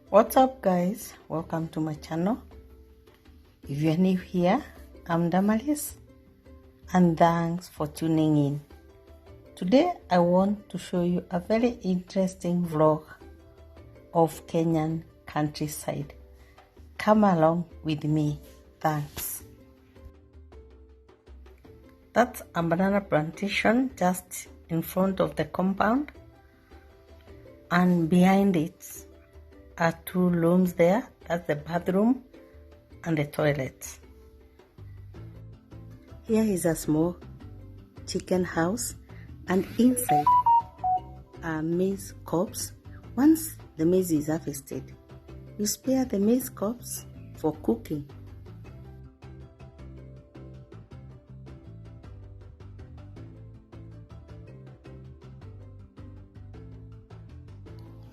What's up, guys? Welcome to my channel. If you're new here, I'm Damaris and thanks for tuning in. Today I want to show you a very interesting vlog of Kenyan countryside. Come along with me. Thanks. That's a banana plantation just in front of the compound, and behind it are two rooms there. That's the bathroom and the toilet. Here is a small chicken house, and inside are maize cobs. Once the maize is harvested, you spare the maize cobs for cooking.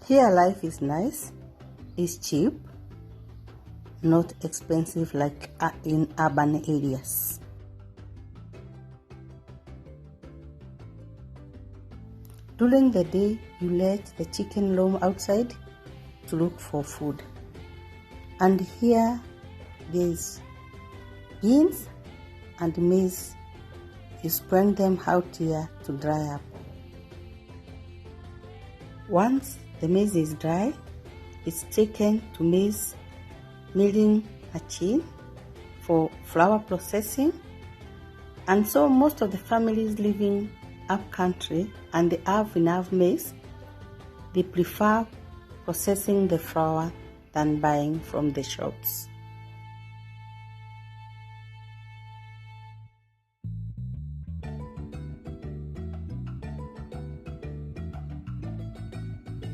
Here life is nice, is cheap, not expensive like in urban areas. During the day, you let the chicken roam outside to look for food. And here there's beans and maize. You spread them out here to dry up. Once the maize is dry, it's taken to maize milling machine for flour processing. And so most of the families living up country and they have enough maize, they prefer processing the flour than buying from the shops.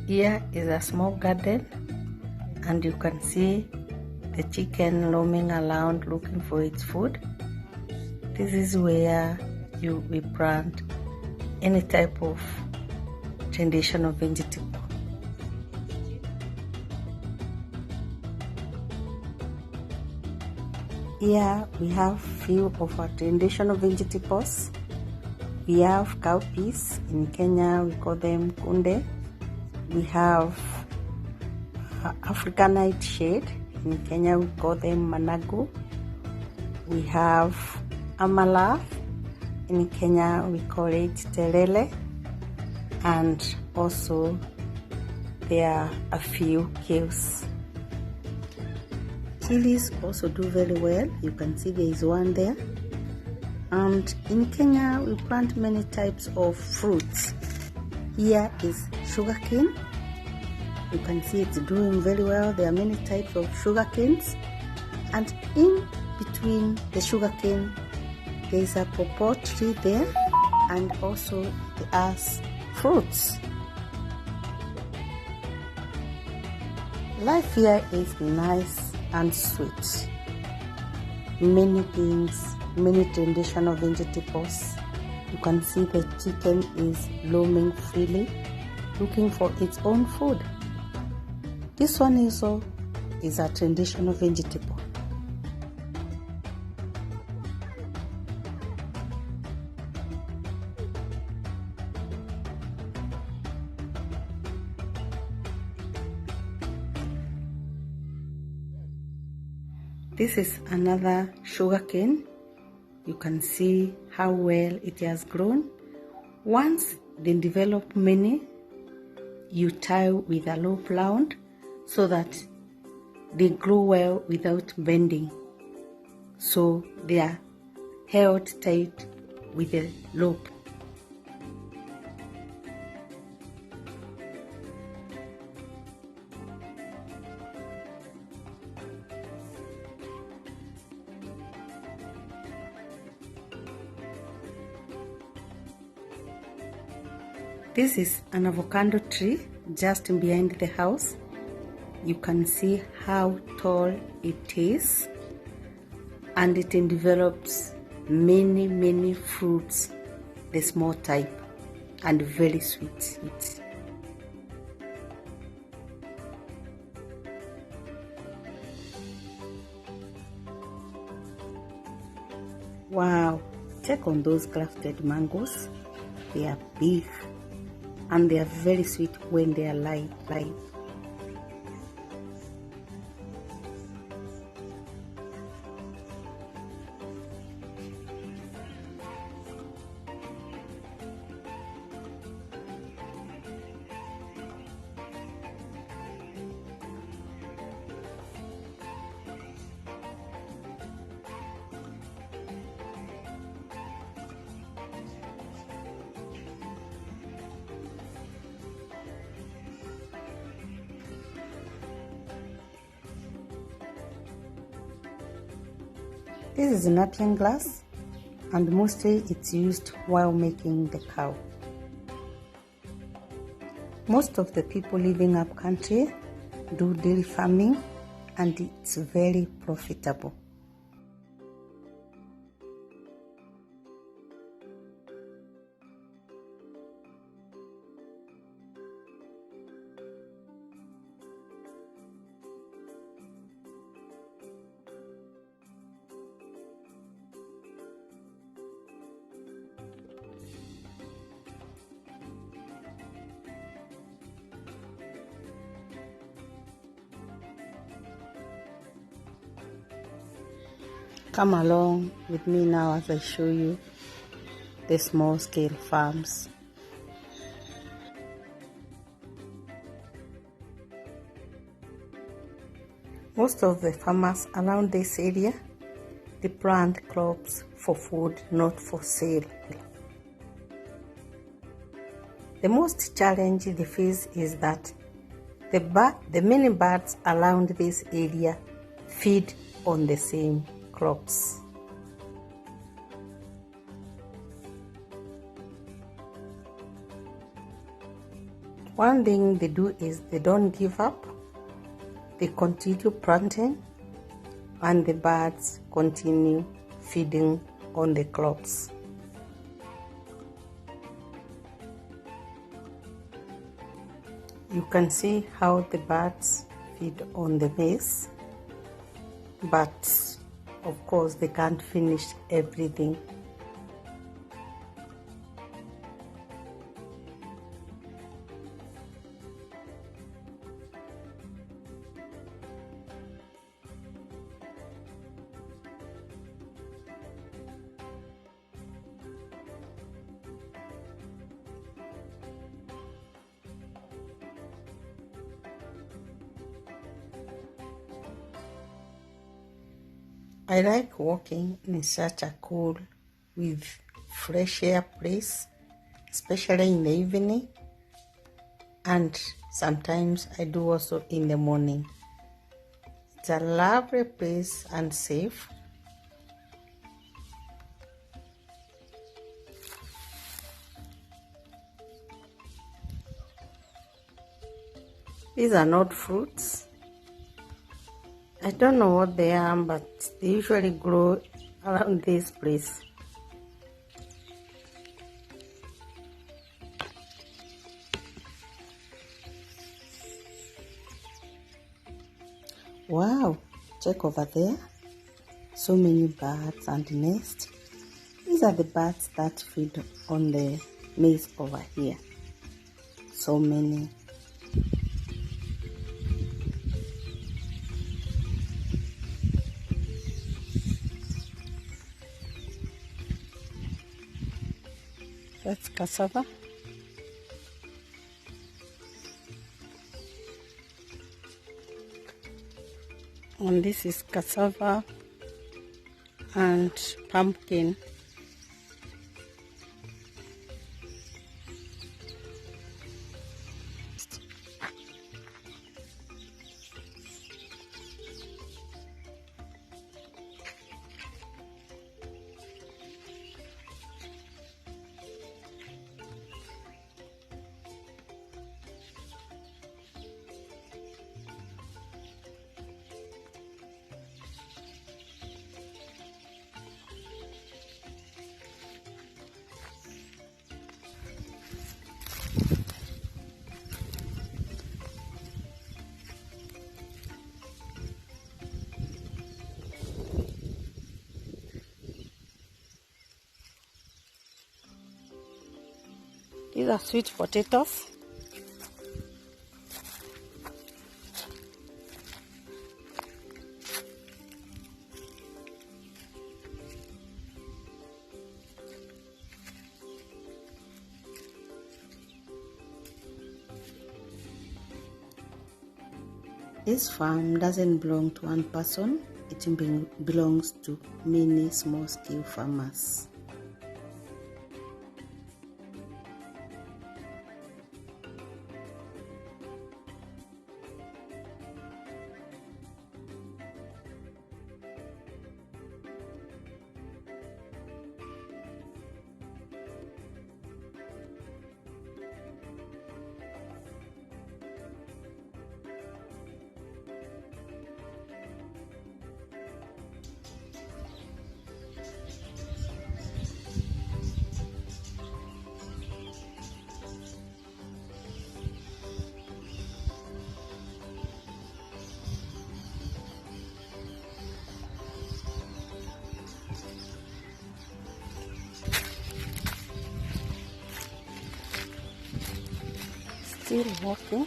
Here is a small garden, and you can see the chicken roaming around looking for its food. This is where we plant any type of traditional vegetable. Here we have few of our traditional vegetables. We have cowpeas. In Kenya we call them kunde. We have African nightshade. In Kenya we call them managu. We have amala. In Kenya we call it terele. And also there are a few kills. Chilies also do very well. You can see there is one there. And in Kenya we plant many types of fruits. Here is sugarcane. You can see it's doing very well. There are many types of sugarcanes, and in between the sugarcane there is a pawpaw tree there, and also there are fruits. Life here is nice and sweet. Many things, many traditional vegetables. You can see the chicken is roaming freely, looking for its own food. This one also is a traditional vegetable. This is another sugarcane. You can see how well it has grown. Once they develop many, you tie with a rope round so that they grow well without bending. So they are held tight with a rope. This is an avocado tree just behind the house. You can see how tall it is, and it develops many fruits, the small type, and very sweet. Wow, check on those grafted mangoes. They are big and they are very sweet when they are live. This is napkin glass, and mostly it's used while making the cow. Most of the people living up country do dairy farming, and it's very profitable. Come along with me now as I show you the small scale farms. Most of the farmers around this area, they plant crops for food, not for sale. The most challenge they face is that the many birds around this area feed on the same crops. One thing they do is they don't give up. They continue planting, and the birds continue feeding on the crops. You can see how the birds feed on the maize, but of course they can't finish everything. I like walking in such a cool with fresh air place, especially in the evening, and sometimes I do also in the morning. It's a lovely place and safe. These are not fruits. I don't know what they are, but they usually grow around this place. Wow, check over there. So many birds and nests. These are the birds that feed on the maize over here. So many. That's cassava. And this is cassava and pumpkin. These are sweet potatoes. This farm doesn't belong to one person, it belongs to many small-scale farmers. still working.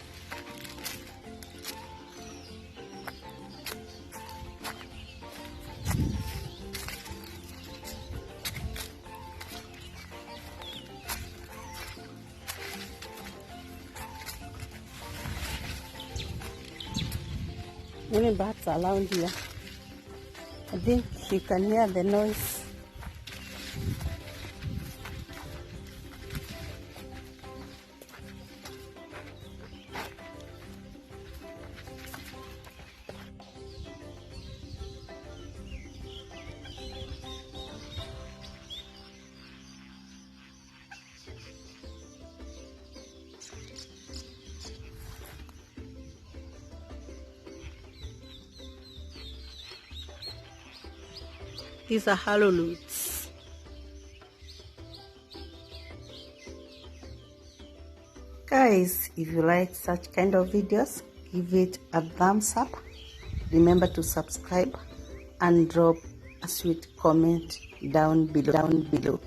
Many bats around here. I think you can hear the noise. These are hollow roots. Guys, if you like such kind of videos, give it a thumbs up. Remember to subscribe and drop a sweet comment down below.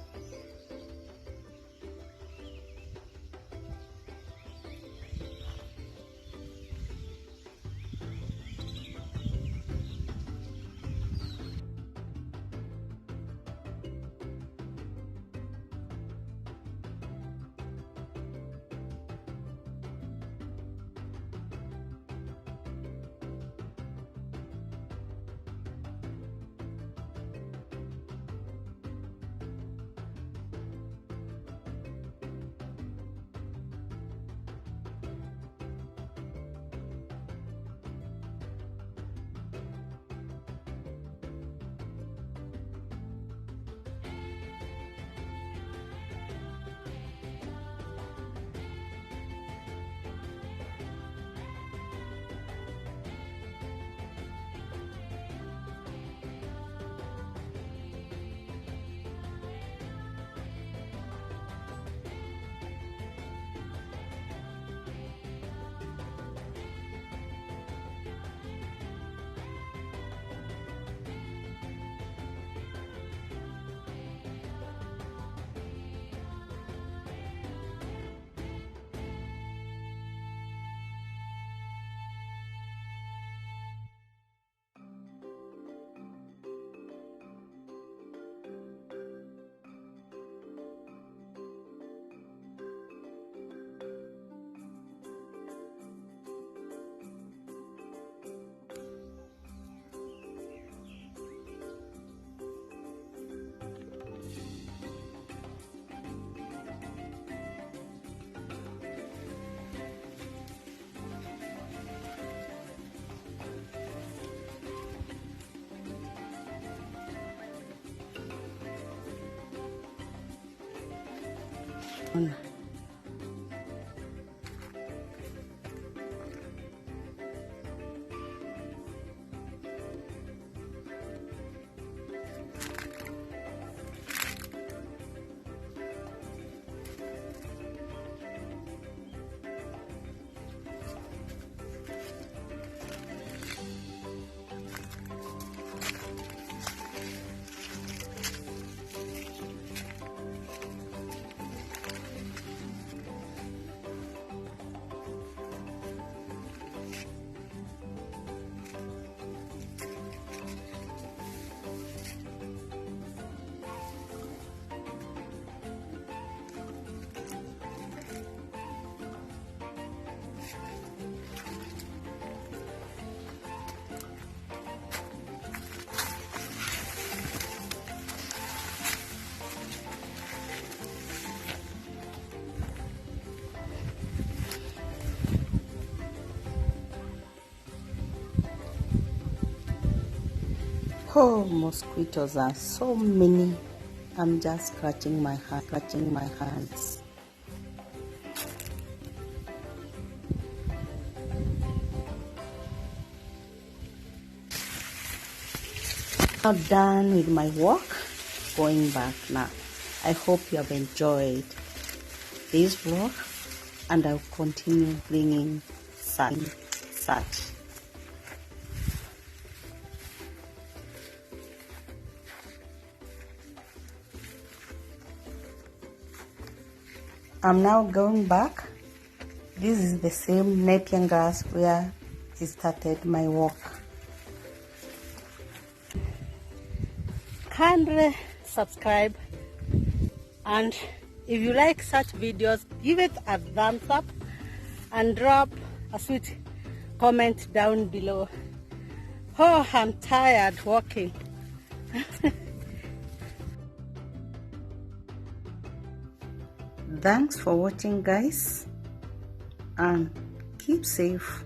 Oh, mosquitoes are so many. I'm just scratching my hands. Now done with my work, going back now. I hope you have enjoyed this vlog, and I'll continue bringing such. I'm now going back This is the same Nepian grass where I started my walk. Kindly subscribe, and if you like such videos, give it a thumbs up and drop a sweet comment down below. Oh, I'm tired walking. Thanks for watching, guys, and keep safe.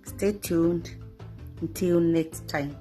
Stay tuned until next time.